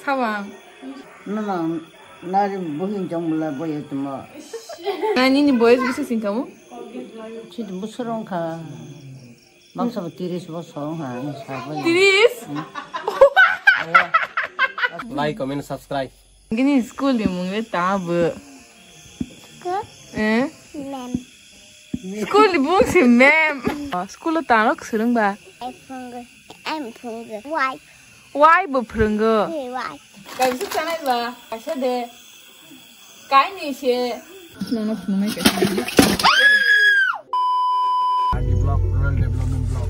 Sawang. Nang nari buhin jong mula boy itu mah. Ini boys bisa sing kamu? Cita busurong ka. Maksa tiris busong ha. Tiris? Like, comment, subscribe. Gini school di mungkin tahu. Mem. School di mungkin si mem. School tahu kesereng ba? Em Why? Why berperangga? Why? Kau bisa cakap ba? Asal deh. Kau ni sih. Nona pun nak kasih. RD block, rural development block.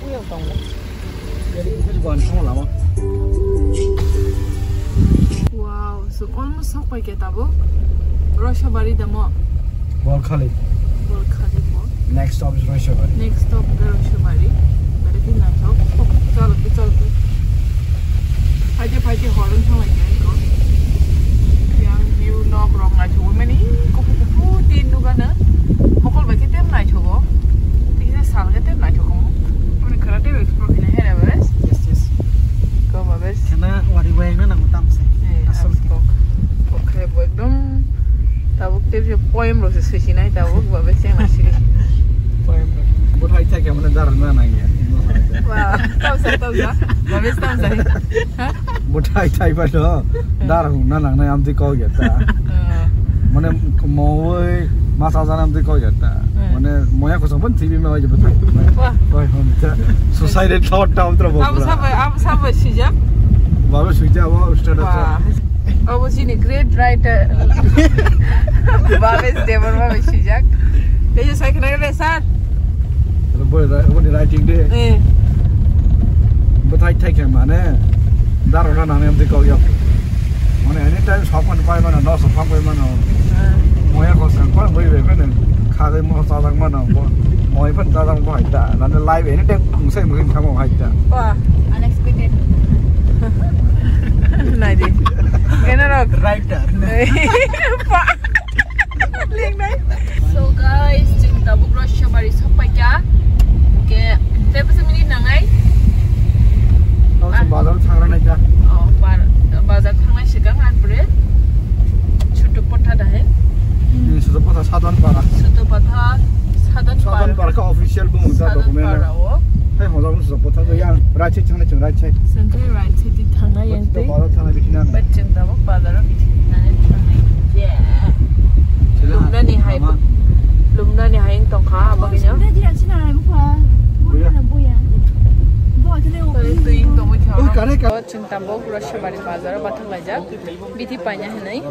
Uyau tahu. Jadi itu juga orang lama. Wow, so almost sampai kita bu. Raishyabari demo. Bwkrajwk. Bwkrajwk. Next stop is Raishyabari. Next stop Raishyabari. Berarti nak tahu. Chalo. Pagi horong sama kan? Yang view nok rong nak cuci mana ni? Kupu tin tu kan? Mokol bagi tem nak cuci. Tiga saal ke tem nak cuci. Mana kerana dia explore kena hari beres? Yes. Kau beres? Karena wari wayang na namutam sih. Asal stok. Okay, buatdom. Tahu kita poem proses sesi ni tahu beres yang masih. Poem. Buat hai cakap mana darah mana ya? Wah, tahu sah. Beres tahu sah. Buat hai pada darah mana na amti kau gitu. Mana mau masa zaman amti kau gitu. Mana mau ya kau sampai TV में aja betul. Wah. Society thought down terus. Apa sahaja sejak? Baru sejak awal start Wah. Oh, sini great writer. Babes Devar babes sejak. Dia saya kena resat. Boleh writing deh. Betul yang mana? Darah mana yang amti kau ya? Mana anytime sopan pai mana, no sopan pai mana. Mau ya kau sangkau boleh kan? Kalau mau sadang mana, mau pun sadang boleh tak. Nanti live anytime mungkin kamu boleh tak. Wah, unexpected. Nadi. Kenapa? Writer. Pak. Link naik. So guys, cinta Bwkrajwk sampai kya? Okay, saya pesan ini nangai. Kau sebalik tangan aja. Oh, bazar tangan sekarang beres. Cukup potah dah. Ini sudah pas sadan para. Sudah potah sadan para ke official pun muda dokumen. Hei, mau lalu sudah potah tu yang racik cang leceng racik. Sengkai racik di tangan yang tu. Sudah baru tangan bikinan. Bacang dah bazar bikinan tangan. Yeah. Lumna ni hai tong kha bagnya. Dia tidak cina bukan. Bukan. Buat tu Tu ing tong mo khaw. Cinta Bwkrajwk bazar bathang laja. Bithi panya hai nai.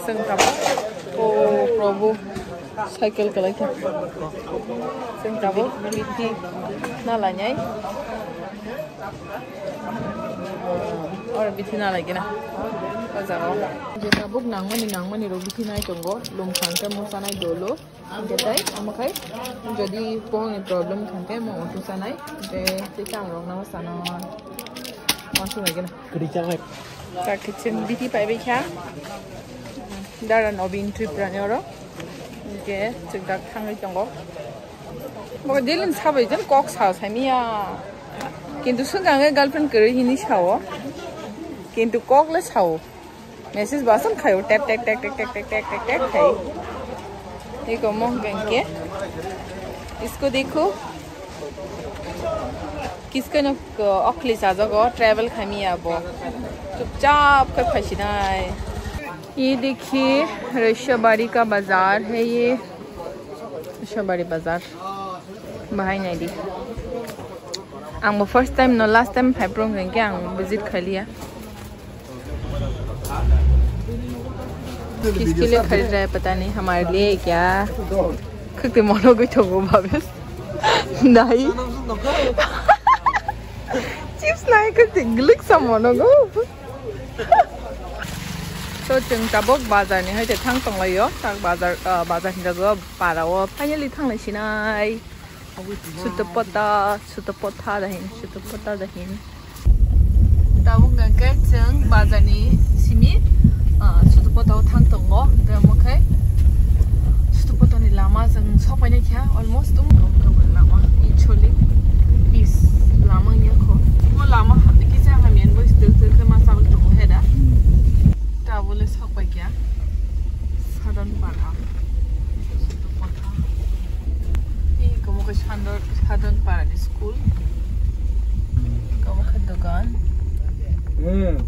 Sengkap. Oh, Prabhu. Cycle kalai tha. Sengkap bithi nalanyai. और बिथी ना लगे ना बाजाराव जेता book नांगमानि रो बिथी नाय चंगो लुम खांते मोसानाय दोलो जेताय अमखाय जदि पोंग प्रॉब्लम खांते मो ओटु सानाय बे तेचां रंग ना साना मासु लगे ना कड़ी चाय का किचन बिथी पाइबे खा दारान अबिन ट्रिप रान्योरो के चिकदाक थांगै चंगो मो दिलिन साबै जन कक सा सामिया किंतु सुगांगे गर्लफ्रेंड करे हिनी सावो किंतु कॉकले सावो मैसेज बासन खायो टैप खाई देखो मोह के इसको देखो किसका न अखली साजगो ट्रैवल खामी अब चुपचाप कर फंसना है। ये देखिए राइश्याबारी का बाजार है। ये राइश्याबारी बाजार बाहर नहीं दी आंबो फर्स्ट टाइम न लास्ट टाइम फाइब्रों के आं विजिट कर लिया। किसके लिए खरीद रहा है पता नहीं, हमारे लिए क्या खरीदते मोनो को ठोको वापस नहीं चिप्स नहीं खरीदते ग्लिक सा मोनो को तो जों दाबो बाजारनिफ्राय थां तंलायो बाजार हिनजावो बाराव फाइनालि थांनायसिनाय सुतपथा दाहिन दाबो गांके जों बाजारनि सिमि go ga mo khai stu poto ni lama jang sopai ne kya almost gam lama actually is lama nya ko mo lama ki cha hamien bo still ke ma sabal to heda ta bole sopai kya sadan para stu poto e como que sadan para di school kamu ke dukaan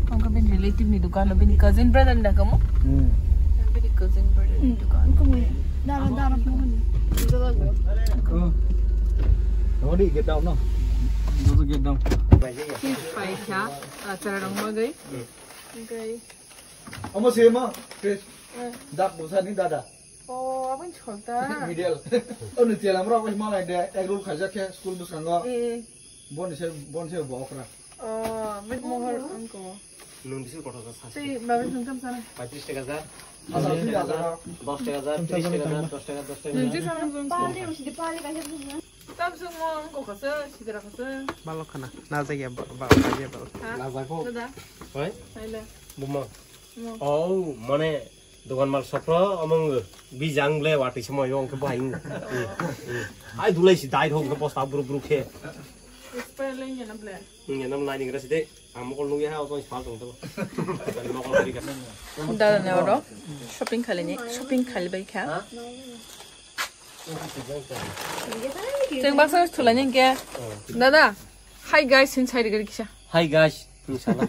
kamu bin relative ni dukaan bin cousin brother nda kamu bin cousin brother ni dukaan kamu darah mohon itu lagu Nó đi get down no. Nó get down. He's five ya acara orang mau gay gay Ông xem mà. Dak bosan ni dada. oh apa cerita Middle. Oh ni tiada merah aku malah ada egg khajak ke school bus kanggo. Bon se Bwkrajwk. oh mit mohon angko Nun disini kota besar. si bapak sungkem sana 35 টাকা Asal ni ada. 10 টাকা 30 টাকা 10 টাকা 10 টাকা nanti sana sungkem pali masih di pali kasih bukan Samsung mau angko kase sidra kase balok kana na jaya ba jaya ba লাজাকো sudah হয় ayo বুমা ও মানে দোকান মাল সফর আমং বিজাংলে ওয়াটি সময় অংকে বাহিং আই দুলাইছি দাই হং কে পস্তা ব্রু ব্রু খে spelling ya nable নি নাম নাই নিগরা সিতে আমকো লুগে হা তো ফাল দং তো মকল করি কা Dada ne oro shopping kali ni shopping kali bai kya Jeng baksa tulanya ke Dada hi guys inside gari kisha hi guys ইনশাআল্লাহ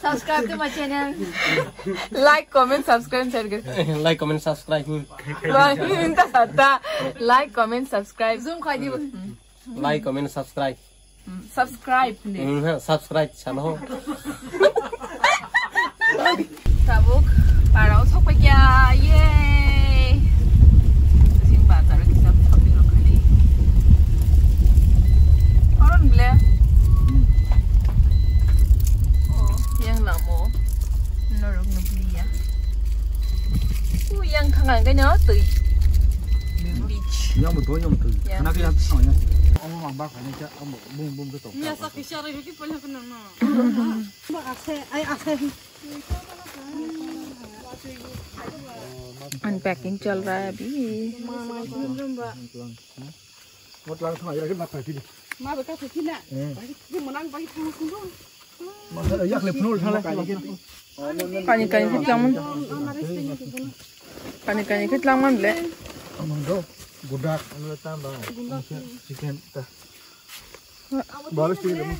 subscribe to my channel like comment subscribe share gari like comment subscribe minta kata like comment subscribe zoom khai di like comment subscribe subscribe ni subscribe চানো tabuk parau sok pa kya yay sing bazar ki sab shopping kali oron ble oh yang lamo norok no blia yang khangan cái nhớ từ beach Nhau một tối nhau một từ. Nó cái ăn hỏi nhá. Ông mang bác phải nhá chứ ông bung bung cái tổ. ya sak isyara ki pala kana na unpacking चल रहा है अभी Một lần hỏi ra cái mặt phải đi. ma bekas sini dia menang bagi tang sungguh Mà nó yak lep nul thôi. kani kani kitlaman kani kitlaman ble Amang do. Budak amla tambah. Chicken ta. Balas sini dong.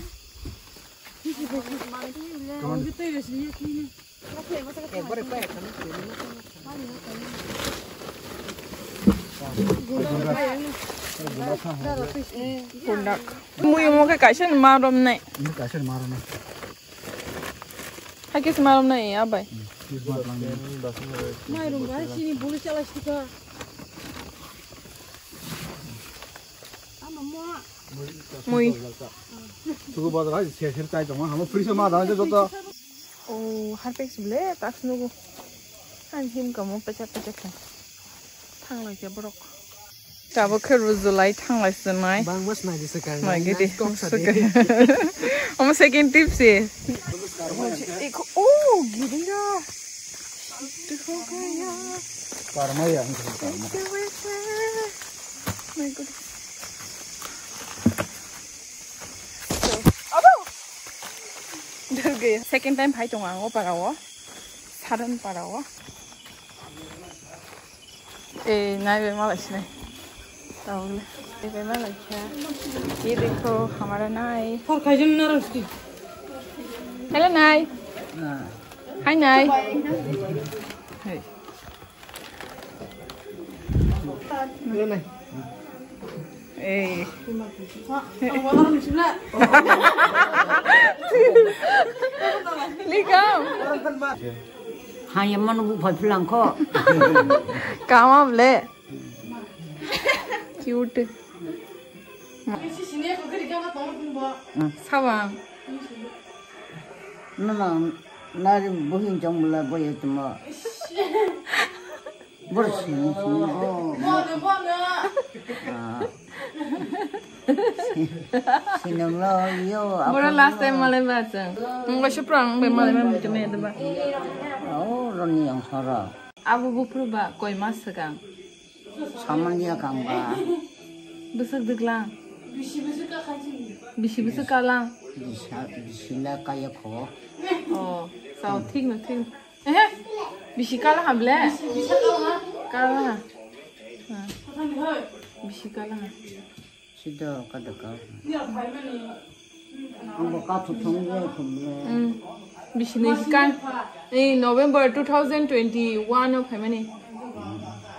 Budak muyu mo ka kashan marom nai Ini kasih marah nih. hakis marom nai ya bai mai rumah sini bulu salah stika muy Suku buat lagi share tay dong. Kamu free sama ada aja tuh. oh harpex ble tax nugo han him kamu pecak kan thang lai ke borok tabo ke ruzulai thang lai sunai bang mas na di sekarang mai gidi om second tip sih oh gini ya itu kaya Karma ya. my god Được kìa. Second time phải trồng ăn para wa. Saran para wa. नाई पे माला इसने ताऊले ये पे माला क्या ये देखो हमारा नाई और खाइजन ना रस्ती हेलो नाई हाय नाई Ini nih. Likam Hanya mana bu phải pulang kok. Kaama ble cute Sawang Nana nari buhin jong mula boy cuma. Bersih. Oh. Sinamlo yo. Bora last time malay baca. Nggak seprang, malay mana cuma itu ba. Oh, roni yang sara. Abu bukro ba, koi mas segang. Samanya kangba. Besar deglang. Bisi kalang. Sila kaya ko. Oh, sao thing na thing. Bisi kalang hable. Kalang. Bisi kalang. Sida kadaka. Ang baka tutungye kumle. Bisi kan. November 2021 of Kaami.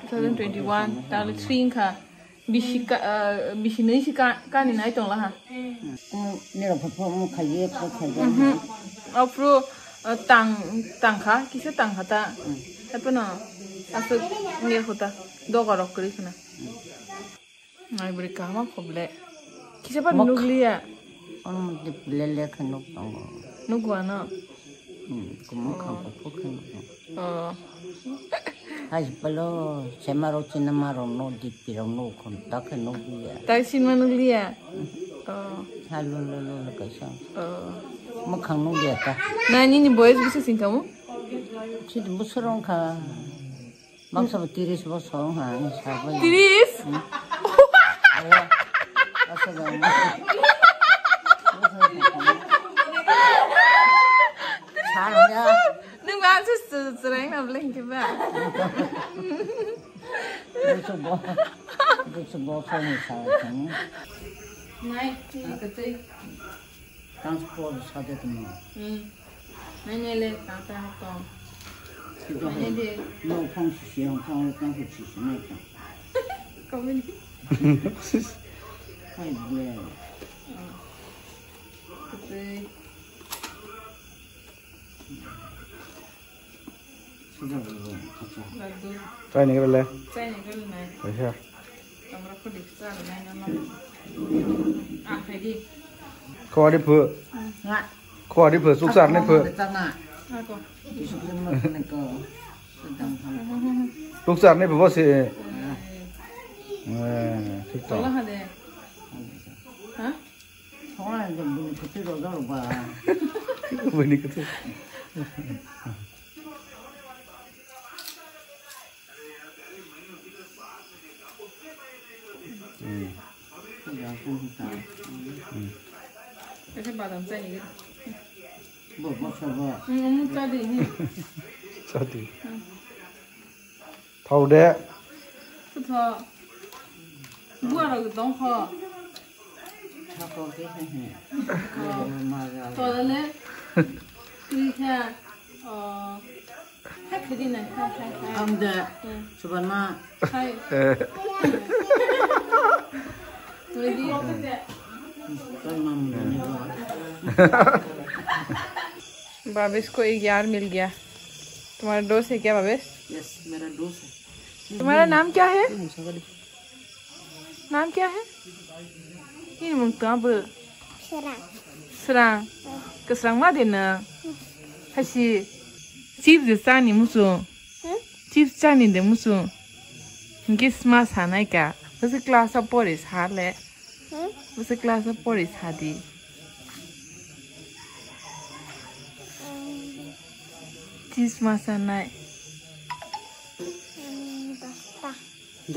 2021. Tali 3 ka. Bisi kan ni naik tong lah ha. Ni lo papa mo kaya ko kaya. Afro tang ka, kisa tang hata. Apa na? Asal ni hota. Do garok kiri sana. Ngai beri kama koble. Kisa pa nuglia. Ono mo lele kanok tong. Nugwana. Kumo kan ko kan. Ay palo semaro chinamaro no dipiro no konta que no dia. Tai sin manuglia. Halo lo kaisa. Mo khang no dia ta. Nani ni boys bisa sing kamu? Chid busrong ka. Maksa 30 bosong ha sabe. 30? Asa ga. Sarnya. Nung ba sa serang na bling ke ba? Buso sa ni sa kan. Nai, ka tai. Transport sa de mo. Nai le ta ta to. Nai de no phong si hong phong kan ku chi na ta. Kamu ni. Ai ble. Ka tai. Trai này cái này. Sai ni kan nai. Phải chưa? Kamera ko diksa nai na. Phải đi. Kho đi phở. Nga. Kho đi phở xúc sản đi phở. Ta na. Ako. Isu ke mo ne ko. Sedang kan. Xúc sản đi phở bao nhiêu? Thích To lah to. de. Ha? Thôi là mình phải tiêu đồ đó là bà. Bên đi cái thứ. Kasi badam sai ni. Bộ sao bà. Mu ta di ni. Sao thì? Thầu đấy. Su tho. Bua ra dong kho. Sao có cái này. Mà ra. To le. Ki kha. Hai cái gì này, hai. Ông de. Sebenarnya. Hai. Ready? Kan mam ne. बाबिश को एक यार मिल गया। तुम्हारा दोस्त है क्या बाबिश? Yes मेरा दोस्त है तुम्हारा नाम क्या है? नाम क्या है? ini mungkin apa? Serang. Keserang mana dena? Hasi. Chief desani musuh. Chief cani de musuh. Mungkin smart sana ika. Masa kelas apa is hale? Masa kelas apa is hadi? Chief masa naik.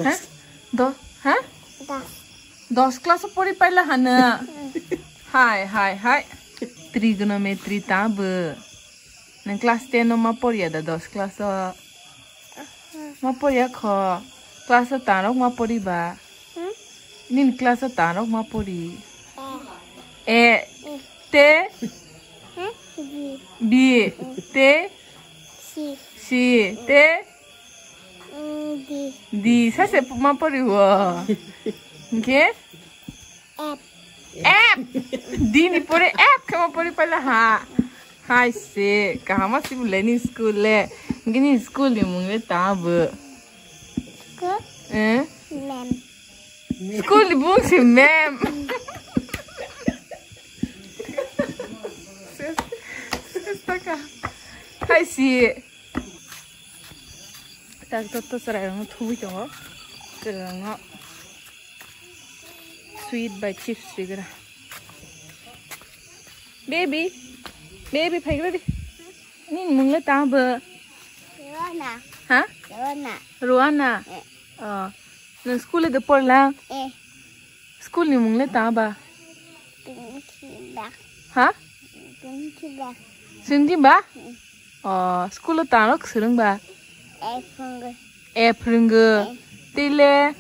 Hah? Hah? 10 kelas pori pala hana. Hai. Trigonometri tabe. Nang kelas 10 ma pori ada 10 kelas. Ma pori kho. Kelas 10 ma pori ba. Nin kelas 10 ma pori. T B T C T D. Saya ma pori wa. Okay? App. Dini pore app kama pore pala ha. Hai se kama si bulani school le. Gini school ni mungwe tab. Mem. School ni bung si mem. Sestaka. Hai si. Tak toto serai ngu tuwi jongo. Kerana sweet by chips sigara. Baby phải đi. Nin mung le ta ba. Ruana. Ha? Ruana. Ruana. Na school le de por la. School ni mung le ta ba. Ha? Sindi ba? School le ta lok sirung ba. Aprung. Tile.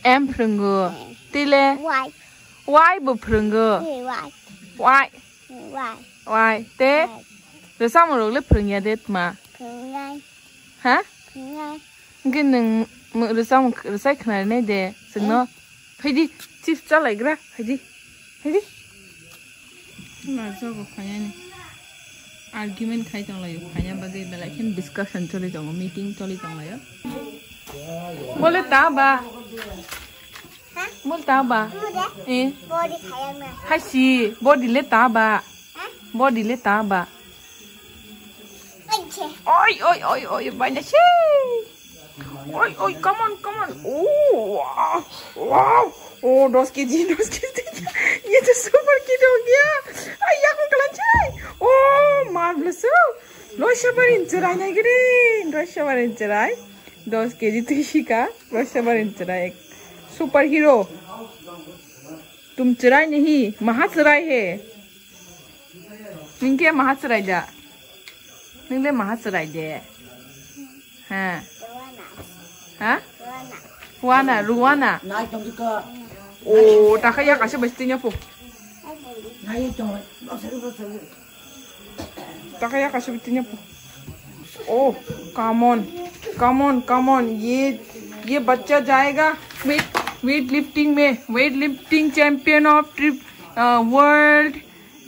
Em prung. Tile. Why Bwkrajwk? Why? Te? Rồi sao mà rồi lớp prung ya det ma? Hả? Cái nưng rồi sao mà rồi sai khnày này de, sừng nó. Hay đi, chips cho lại ra, hay đi. Mà sao có khanya này? Argument khai trong lại khanya bagai belai kan discussion choli trong meeting choli trong lại. Boleh tahu ba? Boleh tahu ba? Body kaya na. Hashi, body le tahu ba? Body le tahu ba? Oi, banyak sih. Oi, come on. Oh, wow. Oh, 2 kg. ये तो super kid हो गया. Ay, aku kelanjai. Oh, marvelous. Raishyabari cerai naik green. Raishyabari cerai. 10 kg तुझी का Raishyabari cerai एक super hero. तुम चराई नहीं, महाचराई है. निंके महाचराई जा. निंगे महाचराई दे. हाँ? Ruana. Nai trong cái cơ. Oh, tak kaya kasih bestinya po. Nai trong nó sẽ. Tak kaya kasih bestinya po. Oh, come on. ये बच्चा जाएगा weightlifting champion of world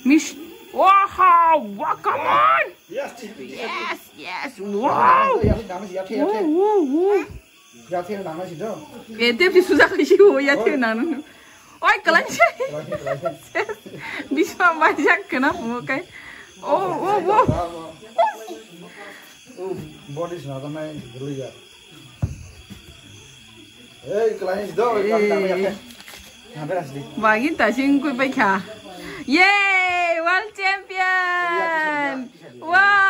Miss. Wow, come on. Yes. Wow. Ya theo nắng nó chỉ đâu. Tiếp thì sudah kasih ya theo nắng. Oi, kelanjai. Bisa banyak kenapa kai? Oh. Body sih nada mai dulu ya. Kelanjai itu nắng ya. Hampir asli. Bagi tasing kui baikah. Yay, world champion. Wow.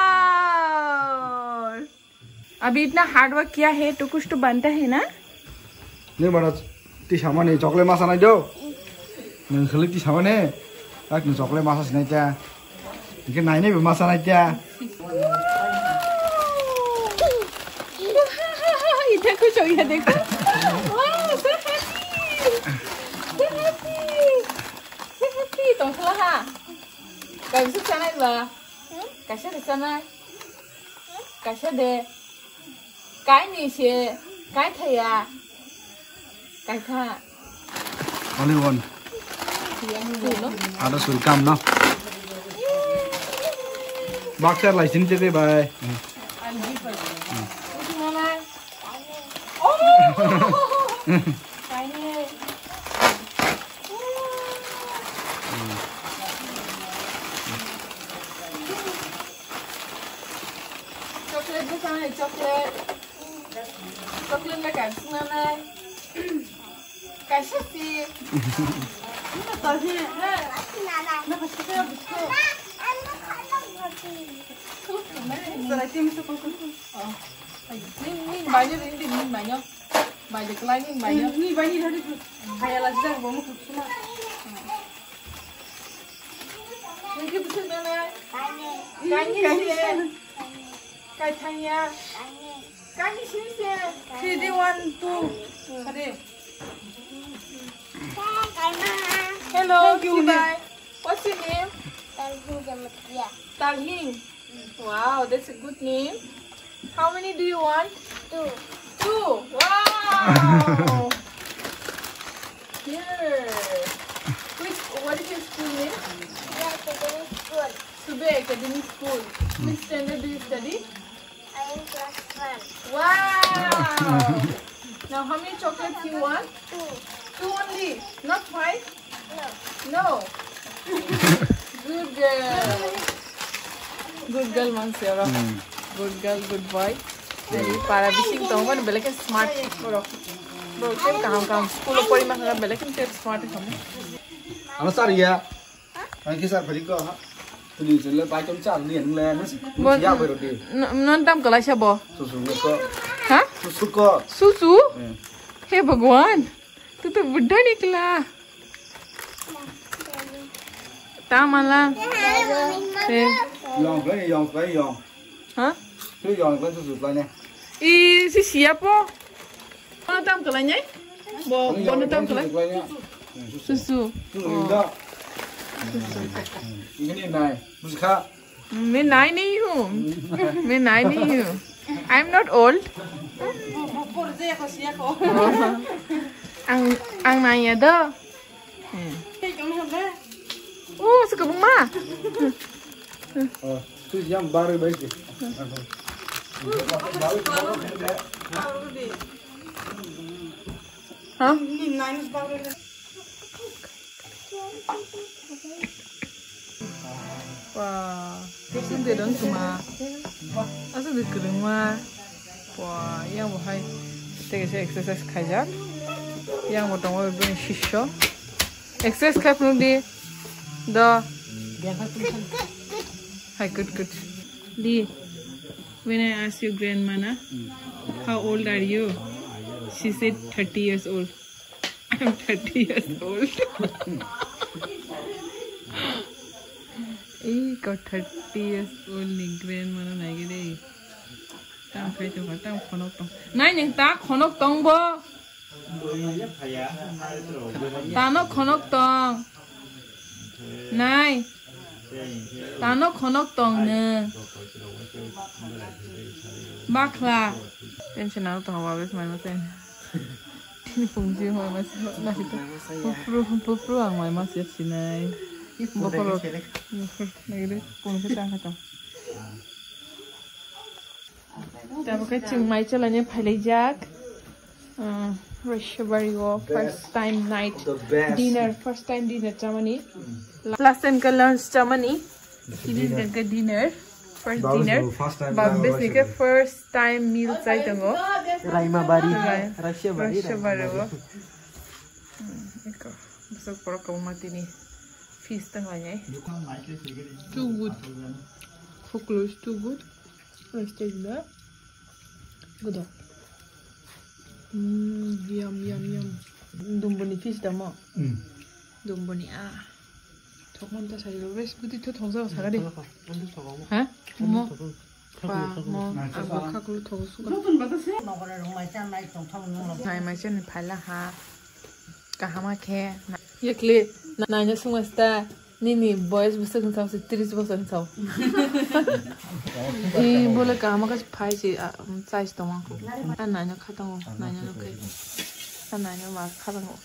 अभी इतना hard work किया है तो कुछ तो बनता है ना? नहीं बड़ा ती सामाने चॉकलेट मासा नहीं दो. नहीं खिले ती सामाने. एक न चॉकलेट मासा नहीं क्या. इनके नाइने भी मासा नहीं क्या. इधर कुछ हो गया देखो. Wow, so happy. Tổng số ha. Cảm xúc sao này bà? Cảm xúc sao này? Cảm xúc đẹp. Cái này sẽ cái thầy à? Cái thà. Only one. Ada sulkam no. Boxer license dे भाई. Chocolate bukan है chocolate. Chocolate में क्या सुना है? कैसे थी? ना तो है ना कुछ तो Zara tim tu kau. Ni banyak ni banyak. Banyak lain ni banyak. Ni banyak hari tu. Kaya lagi dah bawa muka semua. Ni betul mana? Kani sini. Kai tanya. Kani sini. 3, 1, 2. Ada. Hello, goodbye. What's your name? Talhing. Wow, that's a good name. How many do you want? 2. Wow. Here. What is your school name? Sube Academic School. Which standard do you study? I am class 1. Wow. Now, how many chocolates you want? 2. 2 only, not 5? No. Good girl. Good girl, Mansera. Good girl, good boy. para bising tong ban belek smart bro kem kam school pori ma ka belek kem smart kam Ano sari ya? Ang kisar balik ko ha. Tuli sila pa chom chang nian le no ya bero di. Non tam kala sha bo. Susu ko. Ha? Susu ko. Susu? हे भगवान तू तो बुढ़ा निकला तामला Yong play. हाँ Cứ yong play susu play nha. ई siapa? Mana tam kelanya? Mana tam kelanya? Susu. Susu. Ini này, musika. मैं नाई नहीं हूँ मैं नाई नहीं हूँ I'm not old ang naik ada oh suka bunga Tu yang baru baik. hah wah itu dia dong cuma asal di kelima wah yang bahai kita exercise kajar yang mau tunggu begini shisho exercise kayak pun di the hi good Lee when I asked your grandma na how old are you she said 30 years old I'm 30 years old kau 30 years old ni grandma na lagi deh tam kai tu tam khonok tong nai yang ta khonok tong bo ta no khonok tong nai ta no khonok tong ne bakla tension out tong wa bes mai ma sen ini fungsi ho mas masih tu pru ang mai mas yet sinai bokoro lagi deh fungsi tang kata Tapi kecing mai jalannya Bwkrajwk, Raishyabari first time night dinner, first time dinner Germany. Last time ke lunch Germany, ini ke dinner, first dinner. Babes ni ke first time meal saya tengok. Raishyabari. Eko, besok poro kamu mati ni, feast tengahnya. Too good, focus too good. Let's take that. Good. Yum. Dumboni fish damo. Dumboni Thokman ta sai res kuti to thongsa saga de. Ha? Mo. Pa mo abokha kulu thosu ka. Nai mai chen phala ha. Kahama khe. Yakle nanya sumasta. Nini boys bisa kan sampai 30 bosan sau. Boleh kamu kasih pay sih, size tu mah. Nanya kata mo, nanya oke. Nanya mah kata mo.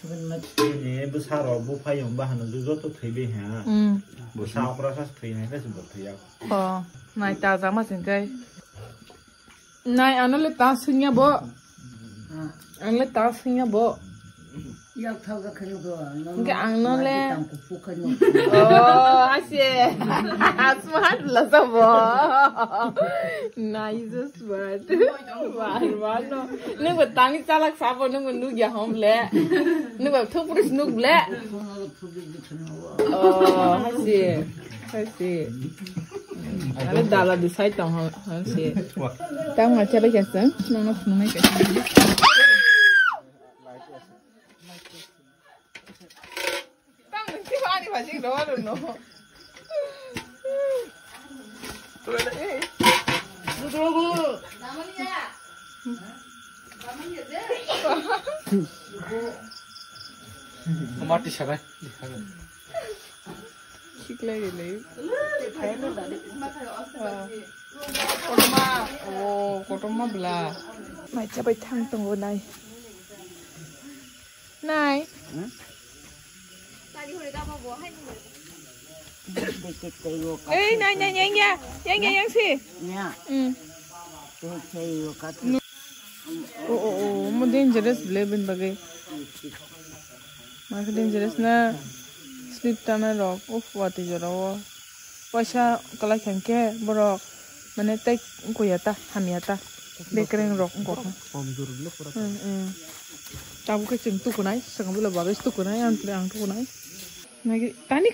Ini besar robo pay yang bahan itu tu tiba ya. Besar proses tiba ni seperti ya. Oh, naik taza mas ingkai. Naik anu le tasunya bo. Anu le tasunya bo. Enggak angno le. Oh, asyik. Smart lah sabo. Nice smart. Warno. Nunggu tangi calak sabo nunggu nunggu ya hom le. Nunggu thupurus nunggu le. Oh, asyik. Ada dalam desain tang asyik. Tang macam apa kesan? Nunggu nunggu kesan. Masih doa dulu. Mati siapa? Cikle gile. Kotoma, oh kotoma bela. Macam apa thang tunggu nai. Nai. Eh, yang sih. Oh, mau dangerous beleben bagai. Mak dangerous na sleep tanah rock. Wati jarawa. Pasha kalau kengke borok, mana tek kuyata, hamiata. Bekereng rok kok. Tahu ke ceng tu kunai, sengaja bila babes tu kunai, ang tu kunai. Nagi tani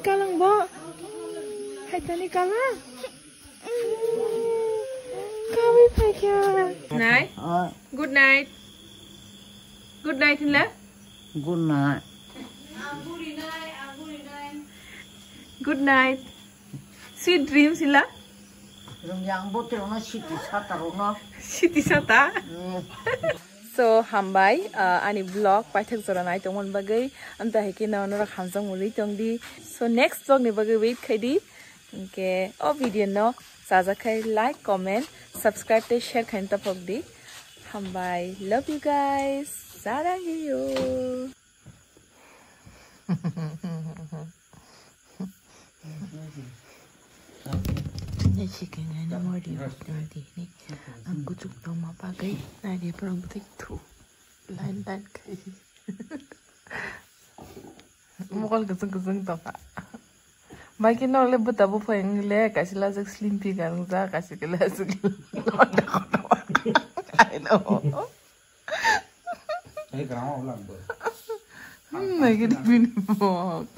kalang bo. Hai tani kalang. Kami pakai. Night. Good night. Good night lah. Good night. Good night. Sweet dreams lah. Yang bote ona siti sata ona. Siti sata. So hambai ani vlog paithak jora nai tongmon bagai amta heki na onora khamjang muli tongdi. So next vlog ni bagai wait khaidi. Okay, o video no saja khai like, comment, subscribe te share khain ta pokdi. Hambai, love you guys. Sarang you. Ini chicken ini mau di ini. Aku cukup mau pakai. Nah dia perang betik tu. Lain kai. Mukal keseng tak. Makin oleh betabu payung le kasih lazak slimpi kan za kasih kelazak. I know. Hey, grandma ulang. Makin bini mok.